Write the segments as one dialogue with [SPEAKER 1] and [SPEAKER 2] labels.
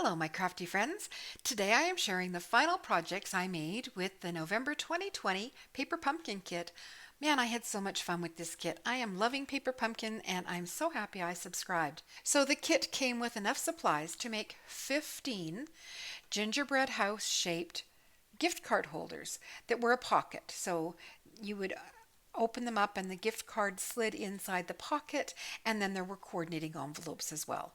[SPEAKER 1] Hello, my crafty friends. Today I am sharing the final projects I made with the November 2020 Paper Pumpkin Kit. Man, I had so much fun with this kit. I am loving Paper Pumpkin and I'm so happy I subscribed. So the kit came with enough supplies to make 15 gingerbread house shaped gift card holders that were a pocket. So you would open them up and the gift card slid inside the pocket, and then there were coordinating envelopes as well.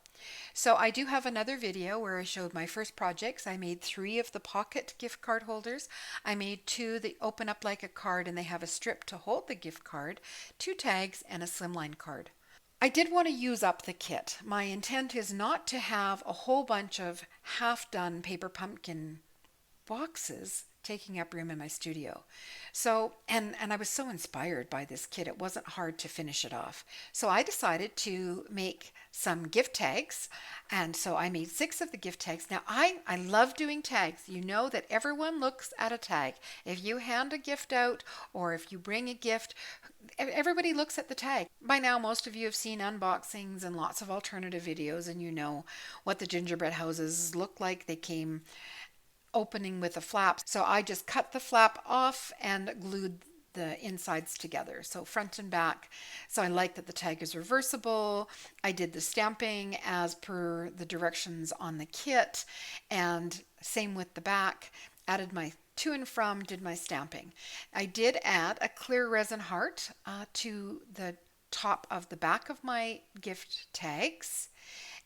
[SPEAKER 1] So I do have another video where I showed my first projects. I made 3 of the pocket gift card holders. I made 2 that open up like a card and they have a strip to hold the gift card, 2 tags, and a slimline card. I did want to use up the kit. My intent is not to have a whole bunch of half-done paper pumpkin boxes taking up room in my studio. So, and I was so inspired by this kit, it wasn't hard to finish it off. So I decided to make some gift tags, and so I made 6 of the gift tags. Now I love doing tags. You know that everyone looks at a tag. If you hand a gift out or if you bring a gift, everybody looks at the tag. By now most of you have seen unboxings and lots of alternative videos, and you know what the gingerbread houses look like. They came opening with a flap. So I just cut the flap off and glued the insides together, so front and back. So I like that the tag is reversible. I did the stamping as per the directions on the kit, and same with the back. Added my to and from, did my stamping. I did add a clear resin heart to the top of the back of my gift tags,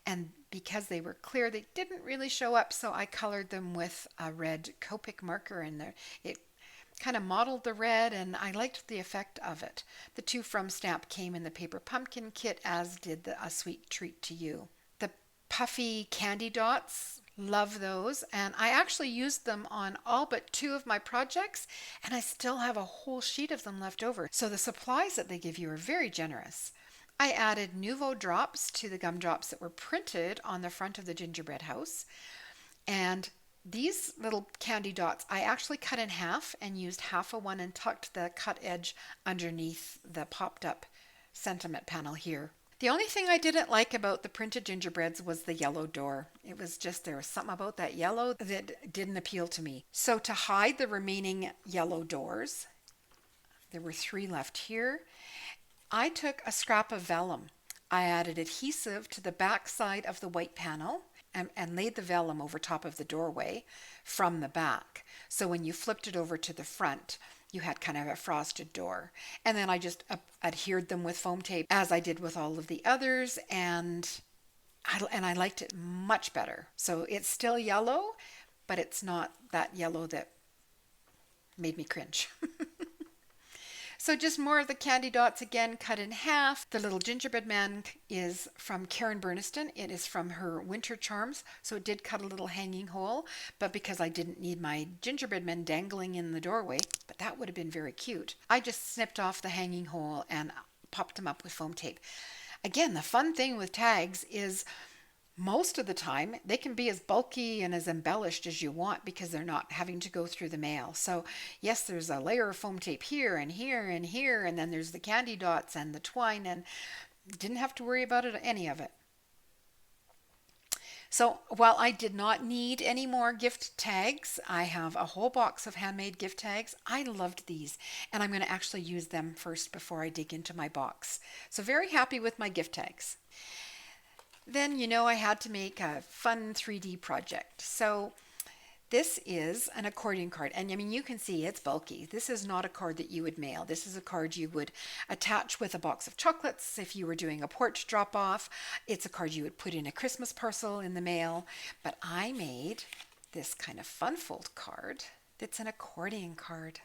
[SPEAKER 1] and because they were clear, they didn't really show up, so I colored them with a red Copic marker, and it kind of modeled the red, and I liked the effect of it. The To From stamp came in the Paper Pumpkin kit, as did A Sweet Treat to You. The puffy candy dots, love those, and I actually used them on all but 2 of my projects, and I still have a whole sheet of them left over. So the supplies that they give you are very generous. I added Nouveau drops to the gumdrops that were printed on the front of the gingerbread house. And these little candy dots I actually cut in half and used half of one and tucked the cut edge underneath the popped up sentiment panel here. The only thing I didn't like about the printed gingerbreads was the yellow door. It was just, there was something about that yellow that didn't appeal to me. So to hide the remaining yellow doors, there were 3 left here, I took a scrap of vellum. I added adhesive to the back side of the white panel and laid the vellum over top of the doorway from the back. So when you flipped it over to the front, you had kind of a frosted door. And then I just adhered them with foam tape, as I did with all of the others, and I liked it much better. So it's still yellow, but it's not that yellow that made me cringe. So just more of the candy dots again, cut in half. The little gingerbread man is from Karen Burniston. It is from her Winter Charms, so it did cut a little hanging hole, but because I didn't need my gingerbread men dangling in the doorway, but that would have been very cute, I just snipped off the hanging hole and popped them up with foam tape. Again, the fun thing with tags is most of the time they can be as bulky and as embellished as you want because they're not having to go through the mail. So yes, there's a layer of foam tape here and here and here, and then there's the candy dots and the twine, and didn't have to worry about any of it. So while I did not need any more gift tags, I have a whole box of handmade gift tags. I loved these, and I'm going to actually use them first before I dig into my box. So very happy with my gift tags. Then, you know, I had to make a fun 3D project. So this is an accordion card, and I mean, you can see it's bulky. This is not a card that you would mail. This is a card you would attach with a box of chocolates if you were doing a porch drop off. It's a card you would put in a Christmas parcel in the mail. But I made this kind of fun fold card that's an accordion card.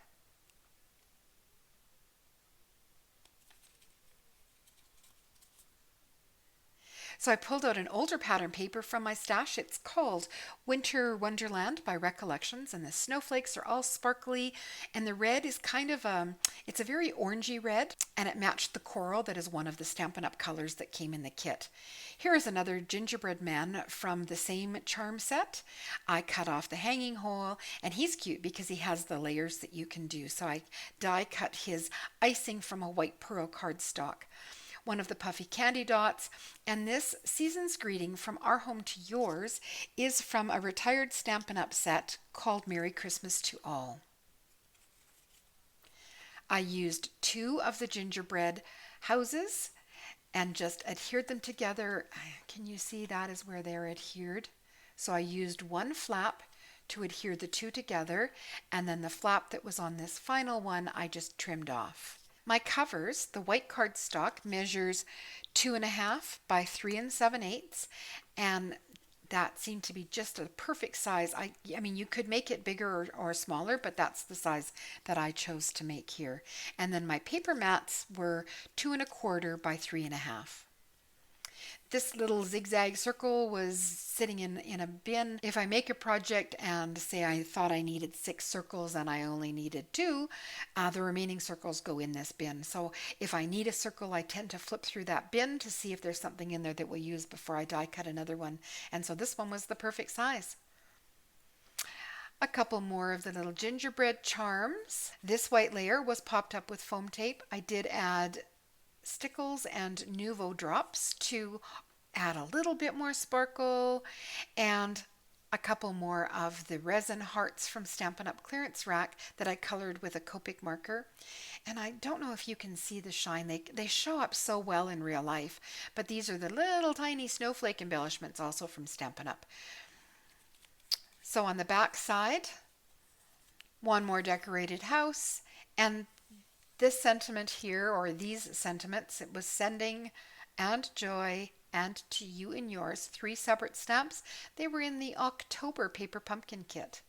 [SPEAKER 1] So I pulled out an older pattern paper from my stash. It's called Winter Wonderland by Recollections, and the snowflakes are all sparkly, and the red is kind of it's a very orangey red, and it matched the coral that is one of the Stampin' Up! Colors that came in the kit. Here is another gingerbread man from the same charm set. I cut off the hanging hole, and he's cute because he has the layers that you can do. So I die cut his icing from a white pearl cardstock. one of the puffy candy dots. And this season's greeting from our home to yours is from a retired Stampin' Up! Set called Merry Christmas to All. I used 2 of the gingerbread houses and just adhered them together. Can you see that is where they're adhered? So I used 1 flap to adhere the 2 together, and then the flap that was on this final one I just trimmed off. My covers, the white cardstock, measures 2.5 by 3 7/8, and that seemed to be just a perfect size. I mean, you could make it bigger or smaller, but that's the size that I chose to make here. And then my paper mats were 2.25 by 3.5. This little zigzag circle was sitting in a bin. If I make a project and say I thought I needed 6 circles and I only needed 2, the remaining circles go in this bin. So if I need a circle, I tend to flip through that bin to see if there's something in there that we'll use before I die cut another one. And so this one was the perfect size. A couple more of the little gingerbread charms. This white layer was popped up with foam tape. I did add stickles and Nuvo drops to add a little bit more sparkle, and a couple more of the resin hearts from Stampin' Up! Clearance rack that I colored with a Copic marker. And I don't know if you can see the shine. They show up so well in real life, but these are the little tiny snowflake embellishments also from Stampin' Up! So on the back side, one more decorated house, and this sentiment here, or these sentiments, it was sending and joy and to you and yours, 3 separate stamps. They were in the October paper pumpkin kit.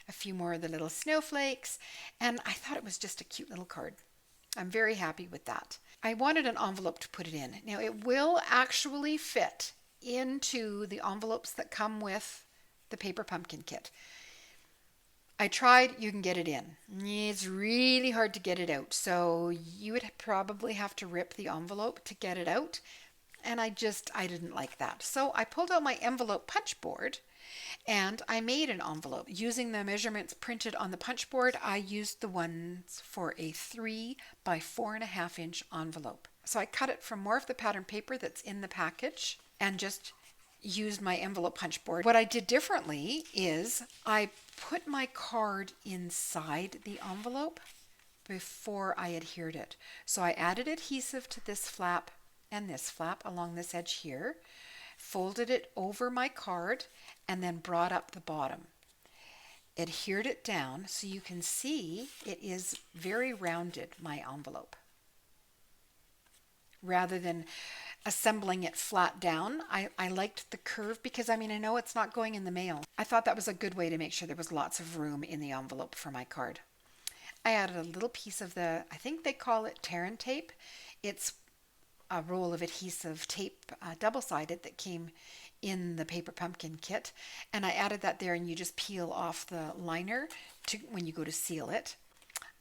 [SPEAKER 1] A few more of the little snowflakes, and I thought it was just a cute little card. I'm very happy with that. I wanted an envelope to put it in. Now it will actually fit into the envelopes that come with the paper pumpkin kit. I tried, you can get it in. It's really hard to get it out. So you would probably have to rip the envelope to get it out. And I didn't like that. So I pulled out my envelope punch board and I made an envelope. Using the measurements printed on the punch board, I used the ones for a 3 by 4.5 inch envelope. So I cut it from more of the pattern paper that's in the package and just used my envelope punch board. What I did differently is I put my card inside the envelope before I adhered it. So I added adhesive to this flap and this flap along this edge here, folded it over my card, and then brought up the bottom. Adhered it down so you can see it is very rounded, my envelope. Rather than assembling it flat down, I liked the curve because I know it's not going in the mail. I thought that was a good way to make sure there was lots of room in the envelope for my card. I added a little piece of I think they call it Terran tape. It's a roll of adhesive tape, double-sided, that came in the paper pumpkin kit, and I added that there, and you just peel off the liner when you go to seal it.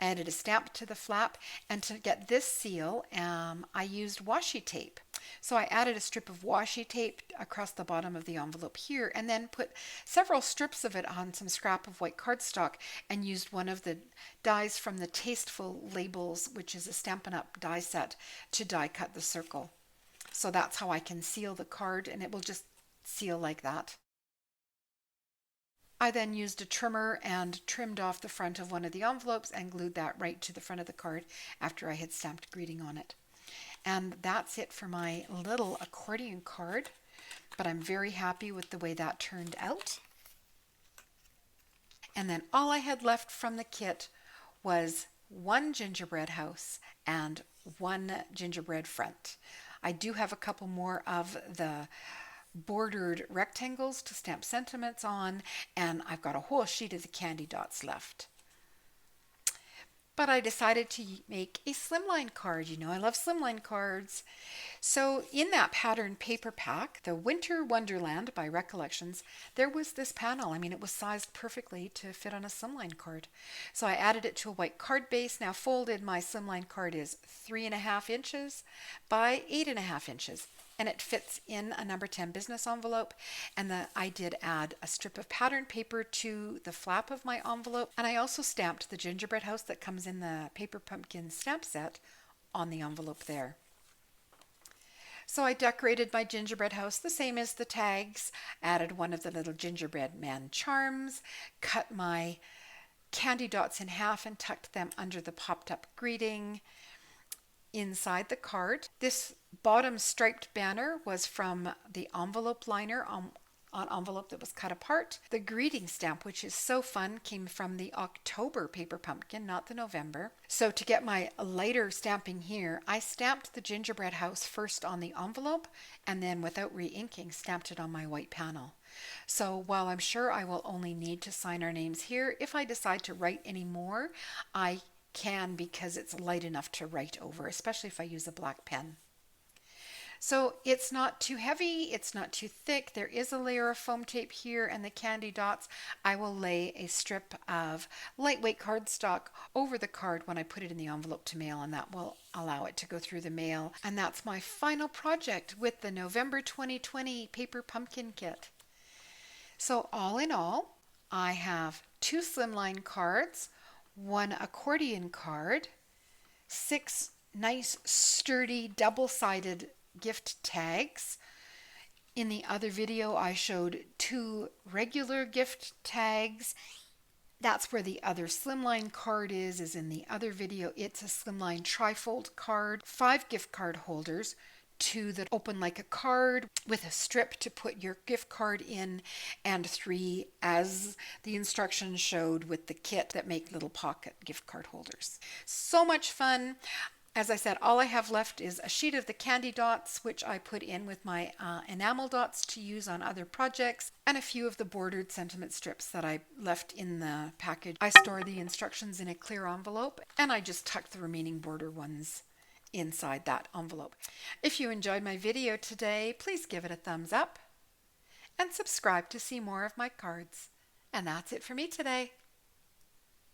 [SPEAKER 1] I added a stamp to the flap, and to get this seal, I used washi tape. So I added a strip of washi tape across the bottom of the envelope here, and then put several strips of it on some scrap of white cardstock, and used one of the dies from the Tasteful Labels, which is a Stampin' Up! Die set, to die cut the circle. So that's how I can seal the card, and it will just seal like that. I then used a trimmer and trimmed off the front of one of the envelopes and glued that right to the front of the card after I had stamped greeting on it. And that's it for my little accordion card, but I'm very happy with the way that turned out. And then all I had left from the kit was 1 gingerbread house and 1 gingerbread front. I do have a couple more of the bordered rectangles to stamp sentiments on, and I've got a whole sheet of the candy dots left. But I decided to make a slimline card. I love slimline cards. So in that pattern paper pack, the Winter Wonderland by Recollections, there was this panel. It was sized perfectly to fit on a slimline card. So I added it to a white card base. Now folded, my slimline card is 3.5 inches by 8.5 inches. And it fits in a number 10 business envelope. And I did add a strip of pattern paper to the flap of my envelope. And I also stamped the gingerbread house that comes in the paper pumpkin stamp set on the envelope there. So I decorated my gingerbread house the same as the tags, added one of the little gingerbread man charms, cut my candy dots in half and tucked them under the popped up greeting inside the card. This bottom striped banner was from the envelope liner on envelope that was cut apart. The greeting stamp, which is so fun, came from the October paper pumpkin, not the November. So to get my lighter stamping here, I stamped the gingerbread house first on the envelope and then without re-inking stamped it on my white panel. So while I'm sure I will only need to sign our names here, if I decide to write any more, I can because it's light enough to write over, especially if I use a black pen. So it's not too heavy, it's not too thick. There is a layer of foam tape here and the candy dots. I will lay a strip of lightweight cardstock over the card when I put it in the envelope to mail, and that will allow it to go through the mail. And that's my final project with the November 2020 paper pumpkin kit. So all in all, I have 2 slimline cards, 1 accordion card, 6 nice sturdy double-sided gift tags. In the other video I showed 2 regular gift tags. That's where the other slimline card is in the other video. It's a slimline trifold card, 5 gift card holders, 2 that open like a card with a strip to put your gift card in, and 3, as the instructions showed, with the kit that make little pocket gift card holders. So much fun. As I said, all I have left is a sheet of the candy dots, which I put in with my enamel dots to use on other projects, and a few of the bordered sentiment strips that I left in the package. I store the instructions in a clear envelope, and I just tucked the remaining border ones inside that envelope. If you enjoyed my video today, please give it a thumbs up and subscribe to see more of my cards. And that's it for me today.